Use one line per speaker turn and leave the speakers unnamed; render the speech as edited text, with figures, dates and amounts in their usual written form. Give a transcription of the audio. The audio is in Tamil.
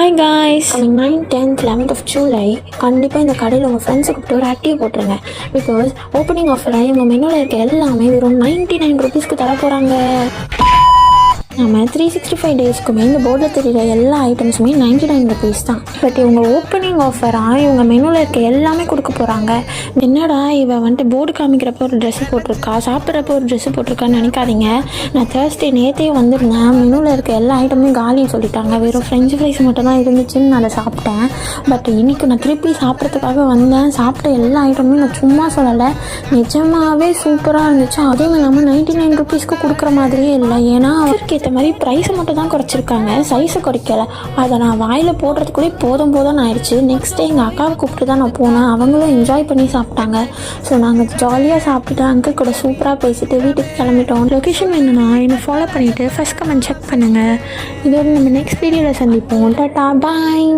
Hi guys, 9th 10th 11th of July கண்டிப்பாக இந்த கடையில் உங்கள் ஃப்ரெண்ட்ஸை கூப்பிட்டு ஒரு ஆக்டிவ் போட்டுருங்க. பிகாஸ் ஓப்பனிங் ஆஃபரில் இவங்க மெனுவில் இருக்க எல்லாமே வெறும் 99 rupeesக்கு தர போகிறாங்க. நம்ம 365 டேஸ்க்குமே இந்த போர்டில் தெரிகிற எல்லா ஐட்டம்ஸுமே 99 rupees தான். பட் இவங்க ஓப்பனிங் ஆஃபராக இவங்க மெனுவில் இருக்க எல்லாமே கொடுக்க போகிறாங்க. என்னடா இவன் வந்துட்டு போர்டு காமிக்கிறப்போ ஒரு ட்ரெஸ்ஸு போட்டிருக்கா, சாப்பிட்றப்போ ஒரு ட்ரெஸ்ஸு போட்டிருக்கான்னு நினைக்காதீங்க. நான் தேர்ஸ்டே நேற்றே வந்திருந்தேன். மெனுவில் இருக்க எல்லா ஐட்டமும் காலின்னு சொல்லிட்டாங்க. வெறும் ஃப்ரெஞ்ச் ஃப்ரைஸ் மட்டும் தான் இருந்துச்சுன்னு நான் அதை சாப்பிட்டேன். பட் இன்றைக்கி நான் திருப்பி சாப்பிட்றதுக்காக வந்தேன். சாப்பிட்ட எல்லா ஐட்டமும் நான் சும்மா சொல்லலை, நிஜமாகவே சூப்பராக இருந்துச்சு. அதே இல்லாமல் 99 rupeesக்கு கொடுக்குற மாதிரியே இல்லை. ஏன்னா அவருக்கு ஏற்ற மாதிரி ப்ரைஸை மட்டும் தான் குறைச்சிருக்காங்க, சைஸை குறைக்கலை. அதை நான் வாயில் போடுறதுக்குள்ளே போதும் ஆயிடுச்சு. நெக்ஸ்ட் டே எங்கள் அக்காவை கூப்பிட்டு தான் நான் போனேன். அவங்களும் என்ஜாய் பண்ணி சாப்பிட்டாங்க. ஸோ நாங்கள் ஜாலியாக சாப்பிட்டுட்டு அங்கிள் கூட சூப்பராக பேசிட்டு வீட்டுக்கு கிளம்பிட்டோம். லொக்கேஷன் வேணும்னா என்னை ஃபாலோ பண்ணிவிட்டு ஃபர்ஸ்ட் கமெண்ட் செக் பண்ணுங்கள். இதோட நம்ம நெக்ஸ்ட் வீடியோவில் சந்திப்போம். டாடா பாய்.